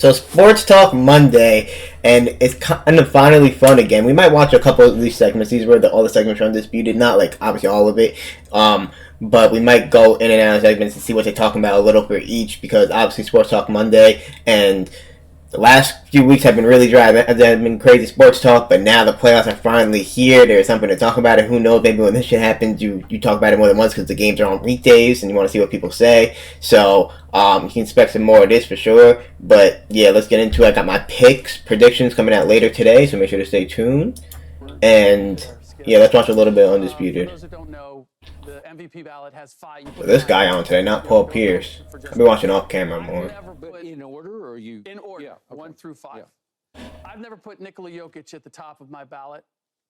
So Sports Talk Monday, and it's kind of finally fun again. We might watch a couple of these segments. These were all the segments from Undisputed, not like obviously all of it. But we might go in and out of segments and see what they're talking about a little for each, because obviously Sports Talk Monday and the last few weeks have been really dry. There have been crazy sports talk, but now the playoffs are finally here. There's something to talk about it. Who knows? Maybe when this shit happens, you talk about it more than once because the games are on weekdays and you want to see what people say. So you can expect some more of this for sure. But yeah, let's get into it. I got my picks, predictions coming out later today, so make sure to stay tuned. And yeah, let's watch a little bit of Undisputed. For those that don't know, the MVP ballot has five. So this guy on today, not Paul Pierce. I'll be watching off camera more. But in order, or you? In order, Yeah, okay. 1 through 5. Yeah. I've never put Nikola Jokić at the top of my ballot.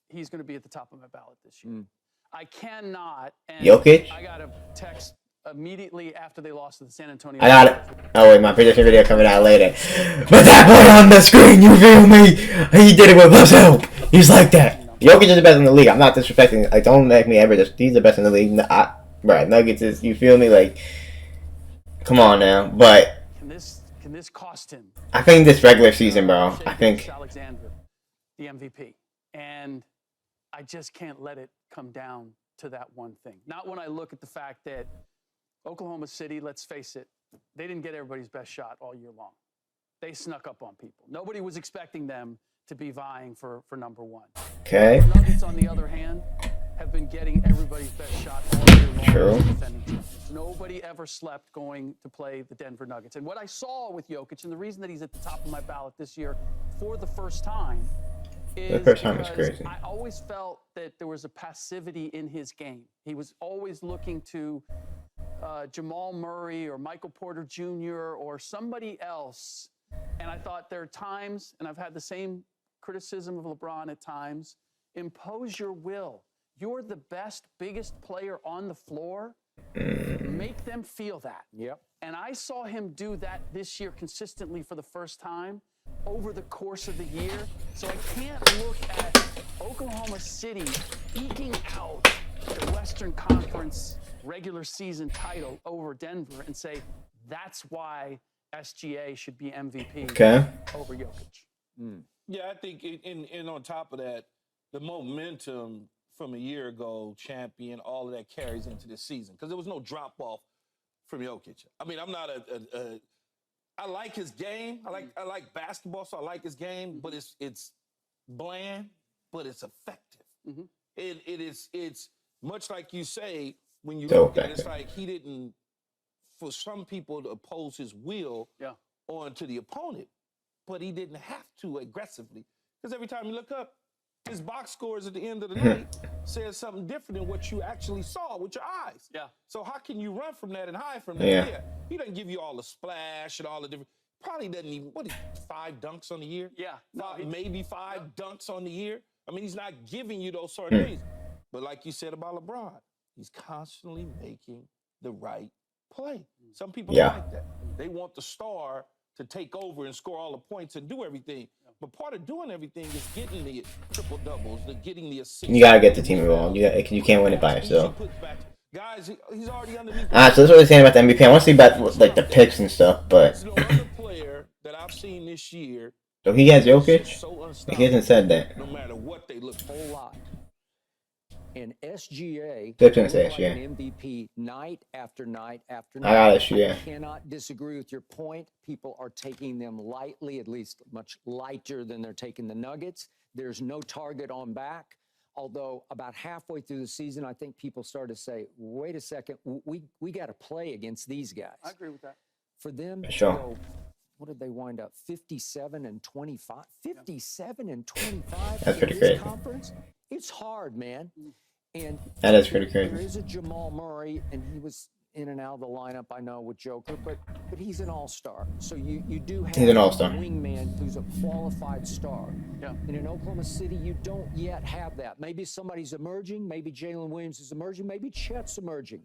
He's going to be at the top of my ballot this year. I cannot. And Jokić? I got a text immediately after they lost to the San Antonio. I got it. Oh wait, my prediction video coming out later. But that boy on the screen, you feel me? He did it with his help. He's like that. Jokić is the best in the league. I'm not disrespecting. Like, don't make me ever just. He's the best in the league. Right, Nuggets is. You feel me? Like, come on now. But Can this cost him? I think this regular season, bro. I think Alexander, the MVP, and I just can't let it come down to that one thing. Not when I look at the fact that Oklahoma City, let's face it, they didn't get everybody's best shot all year long. They snuck up on people. Nobody was expecting them to be vying for number one. Okay. The Nuggets, on the other hand, have been getting everybody's best shot all year long. True. Defending champions. Nobody ever slept going to play the Denver Nuggets. And what I saw with Jokić, and the reason that he's at the top of my ballot this year for the first time, is the first time is crazy. I always felt that there was a passivity in his game. He was always looking to Jamal Murray or Michael Porter Jr. or somebody else. And I thought there are times, and I've had the same criticism of LeBron at times, impose your will. You're the best, biggest player on the floor. Make them feel that. Yep. And I saw him do that this year consistently for the first time over the course of the year. So I can't look at Oklahoma City eking out the Western Conference regular season title over Denver and say, that's why SGA should be MVP over Jokić. Yeah, I think, and on top of that, the momentum from a year ago, champion, all of that carries into this season because there was no drop off from Jokić. I mean, I'm not I like his game. I like basketball, so I like his game, but it's bland, but it's effective. It's much like you say when you look at it, it's like he didn't, for some people to oppose his will onto the opponent, but he didn't have to aggressively because every time you look up, his box scores at the end of the night says something different than what you actually saw with your eyes. Yeah. So how can you run from that and hide from that? Yeah. He doesn't give you all the splash and all the different. Probably doesn't even. 5 dunks on the year? Yeah. Maybe 5 dunks on the year. I mean, he's not giving you those sort of things. But like you said about LeBron, he's constantly making the right play. Some people don't like that. They want the star to take over and score all the points and do everything. But part of doing everything is getting the triple doubles, getting the assists. you gotta get the team involved. You can't win it by yourself. Guys, he's already underneath. So that's what we're saying about the MVP. I want to see about like the picks and stuff, but There's no other player that I've seen this year. so he has Jokić. So He hasn't said that. no matter what they look Whole lot. And SGA Flip's gonna say looked like SGA. an MVP night after night after I night. got SGA. I cannot disagree with your point. People are taking them lightly, at least much lighter than they're taking the Nuggets. There's no target on back. Although about halfway through the season, I think people started to say, wait a second, we got to play against these guys. I agree with that. For them to Sure. go, what did they wind up? 57 and 25? 57 and 25 That's in pretty this crazy. conference? It's hard, man. And That is pretty crazy. there is a Jamal Murray, and he was in and out of the lineup, I know, with Joker, but he's an all-star. So you do have He's an all-star. a wingman who's a qualified star. Yeah. And in Oklahoma City, you don't yet have that. Maybe somebody's emerging. Maybe Jalen Williams is emerging. Maybe Chet's emerging.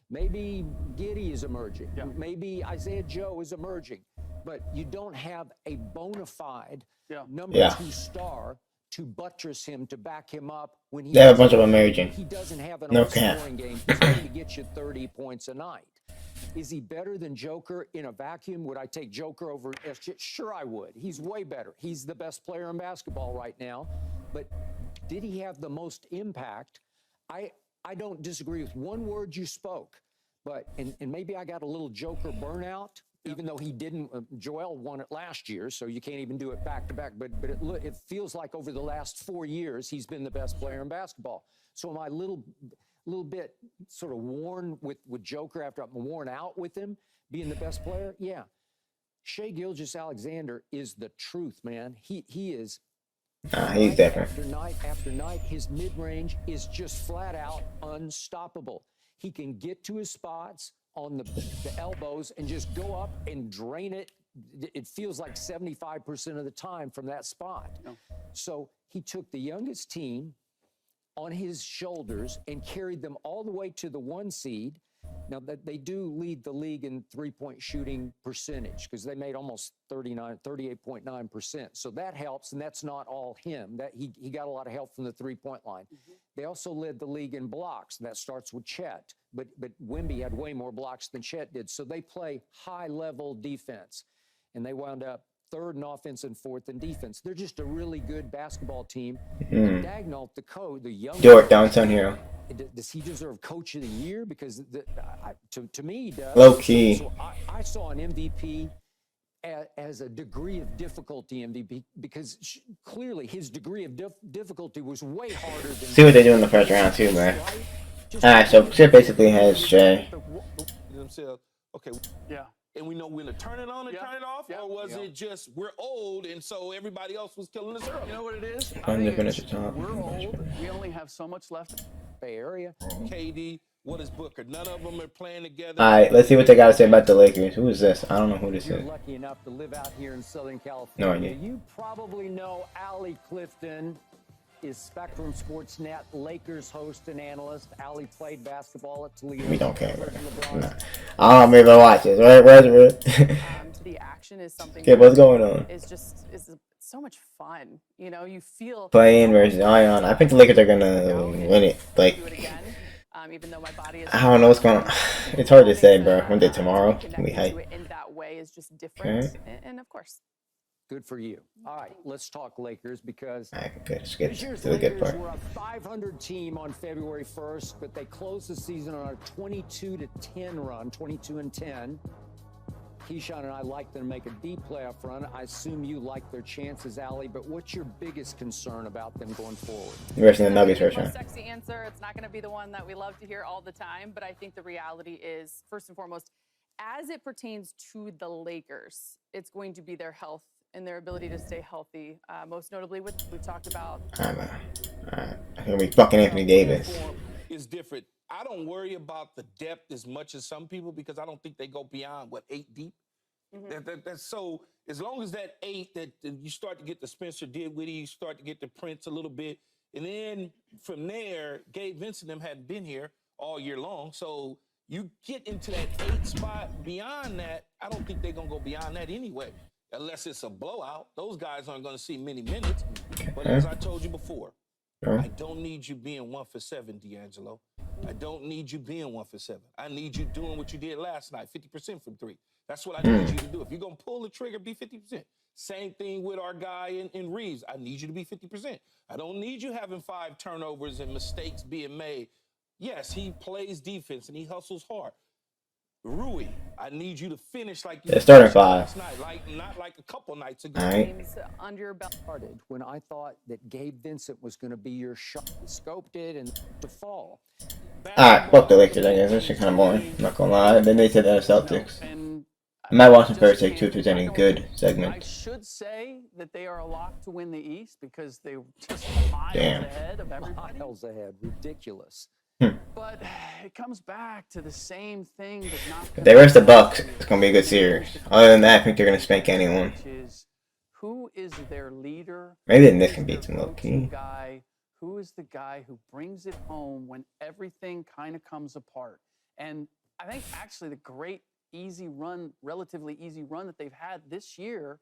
Maybe Giddey is emerging. Yeah. Maybe Isaiah Joe is emerging. But you don't have a bona fide number Yeah. 2 star to buttress him, to back him up when They have a bunch of them emerging. he doesn't have an No all-scoring cap. game. He's going to get you 30 points a night. Is he better than Joker in a vacuum? Would I take Joker over SGA? Sure, I would. He's way better. He's the best player in basketball right now. But did he have the most impact? I don't disagree with one word you spoke, but and maybe I got a little Joker burnout, even though he didn't. Joel won it last year, so you can't even do it back to back. But it feels like over the last 4 years he's been the best player in basketball. So am I a little bit sort of worn with Joker after I'm worn out with him being the best player? Yeah. Shai Gilgeous-Alexander is the truth, man. He is. He's different. After night after night, his mid-range is just flat out unstoppable. He can get to his spots on the elbows and just go up and drain it. It feels like 75% of the time from that spot. So he took the youngest team on his shoulders and carried them all the way to the 1 seed. Now, that they do lead the league in three-point shooting percentage because they made almost 38.9%. So that helps, and that's not all him. That he got a lot of help from the three-point line. They also led the league in blocks. That starts with Chet, but Wemby had way more blocks than Chet did. So they play high-level defense, and they wound up 3rd in offense and 4th in defense. They're just a really good basketball team. Dagnall, the young downtown hero. Does he deserve Coach of the Year? Because to me, he does. Low key. So I saw an MVP as a degree of difficulty MVP because clearly his degree of difficulty was way harder than. See what they do in the first round too, man. Alright, so Chip basically has Shai. Okay. Yeah. And we know when to turn it on and turn it off, or was it just we're old and so everybody else was killing us early? You know what it is? We're old. We only have so much left. Bay Area. KD, what is Booker? None of them are playing together. Alright, let's see what they got to say about the Lakers. Who is this? I don't know who this You're is. lucky enough to live out here in Southern California. No idea. You probably know Allie Clifton is Spectrum Sportsnet Lakers host and analyst. Allie played basketball at Toledo. We don't care. Nah. I don't maybe watch this. Where's it? The action is something. Okay, what's going on? It's so much fun. You know, you feel Playing versus Zion. I think the Lakers are gonna win it. Like, do it again. Even though my body is. I don't know what's going on. It's hard to say, bro. When they tomorrow, we hype. Do it in that way is just different, Okay. and of course. Good for you. All right, let's talk Lakers because Alright, good. Let's get this year's to the good Lakers part. were a 500 team on February 1st, but they closed the season on a 22-10 run, 22-10. Keyshawn and I like them to make a deep playoff run. I assume you like their chances, Allie, but what's your biggest concern about them going forward? Versus the Nuggets first Most round. sexy answer. It's not going to be the one that we love to hear all the time, but I think the reality is, first and foremost, as it pertains to the Lakers, it's going to be their health and their ability to stay healthy. Most notably, we've talked about. Alright. It's gonna be fucking Anthony Davis. Is different. I don't worry about the depth as much as some people because I don't think they go beyond 8 deep. That's so. As long as that 8, that you start to get the Spencer Dinwiddie, you start to get the Prince a little bit, and then from there, Gabe Vincent them hadn't been here all year long, so you get into that 8 spot. Beyond that, I don't think they're gonna go beyond that anyway, unless it's a blowout. Those guys aren't gonna see many minutes. But as I told you before, I don't need you being 1 for 7, D'Angelo. I don't need you being 1 for 7. I need you doing what you did last night, 50% from 3. That's what I need you to do. If you're going to pull the trigger, be 50%. Same thing with our guy in Reeves. I need you to be 50%. I don't need you having 5 turnovers and mistakes being made. Yes, he plays defense and he hustles hard. Rui, I need you to finish like you starting 5. last night, not like a couple nights ago. Alright. Under your belt. Started when I thought that Gabe Vincent was going to be your shot. He scoped it and to fall. Alright, fuck the Lakers, I guess. That shit kind of boring. I'm not gonna lie. Then they said that Celtics. And I might watch them first take 2 if there's any good I segments. should say that they are a lock to win the East because they were just miles Damn. ahead of everybody. Miles ahead. Ridiculous. But it comes back to the same thing. But not If they rest the Bucks, it's gonna be a good series. Other than that, I think they're gonna spank anyone. Which is, who is their leader? Maybe the Who Knicks is can beat their them low go-to key. guy? Who is the guy who brings it home when everything kind of comes apart? And I think actually the great easy run, relatively easy run that they've had this year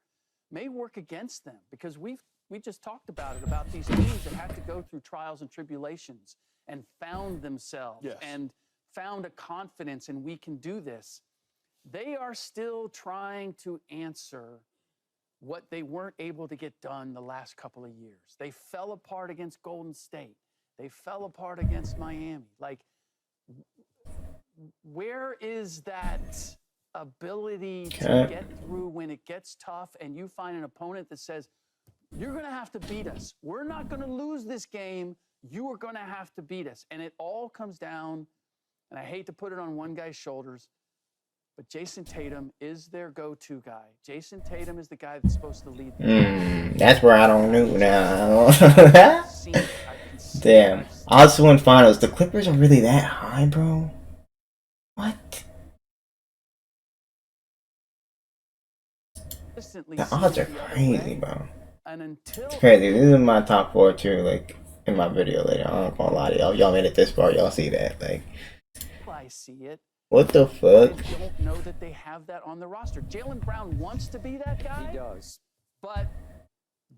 may work against them because we just talked about it, about these teams that had to go through trials and tribulations and found themselves and found a confidence in we can do this. they are still trying to answer what they weren't able to get done the last couple of years. They fell apart against Golden State. They fell apart against Miami. Like, where is that ability to get through when it gets tough and you find an opponent that says, you're going to have to beat us. We're not going to lose this game. You are going to have to beat us. And it all comes down, and I hate to put it on one guy's shoulders, but Jason Tatum is their go-to guy. Jason Tatum is the guy that's supposed to lead them. That's where I don't know now. Damn. Odds to win finals. The Clippers are really that high, bro? What? The odds are crazy, bro. It's crazy. This is my top 4 too, like, in my video later. I'm not gonna lie to y'all. Y'all made it this far, y'all see that. Like, I see it. what the fuck? I don't know that they have that on the roster. Jaylen Brown wants to be that guy. He does. But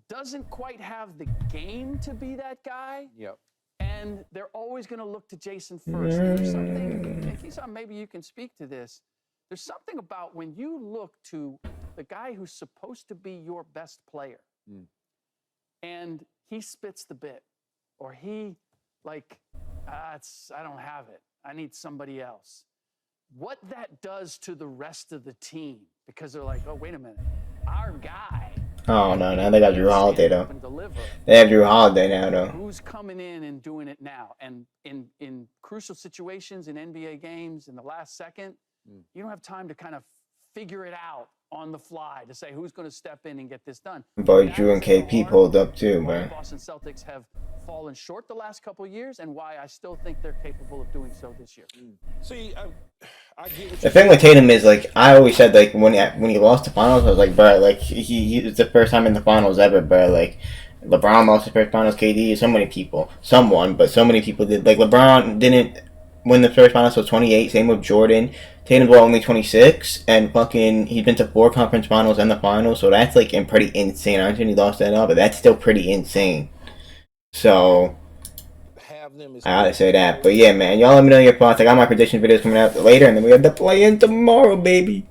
doesn't quite have the game to be that guy. Yep. And they're always going to look to Jason first. And there's something, Keyshawn, maybe you can speak to this. There's something about when you look to the guy who's supposed to be your best player, and he spits the bit, or he, like, I don't have it. I need somebody else. What that does to the rest of the team, because they're like, oh, wait a minute, our guy. Oh, no, now they got Drew Holiday, though. They have Drew Holiday now, though. Who's coming in and doing it now? And in crucial situations in NBA games, in the last second, you don't have time to kind of figure it out on the fly to say who's going to step in and get this done. Boy, Drew and KP pulled up, too, why man. the Boston Celtics have fallen short the last couple of years, and why I still think they're capable of doing so this year. See, I get what The thing with Tatum is, like, I always said, like, when he lost the finals, I was like, bro, like, he it's the first time in the finals ever, bro. Like, LeBron lost the first finals, KD, so many people. Someone, but so many people did. Like, LeBron didn't win the first finals, so 28, same with Jordan. Tatum's only 26, and fucking, he's been to 4 conference finals and the finals, so that's, like, pretty insane. I understand he lost that all, but that's still pretty insane. So, I gotta say that. But yeah, man, y'all let me know your thoughts. I got my prediction videos coming out later, and then we have the play-in tomorrow, baby.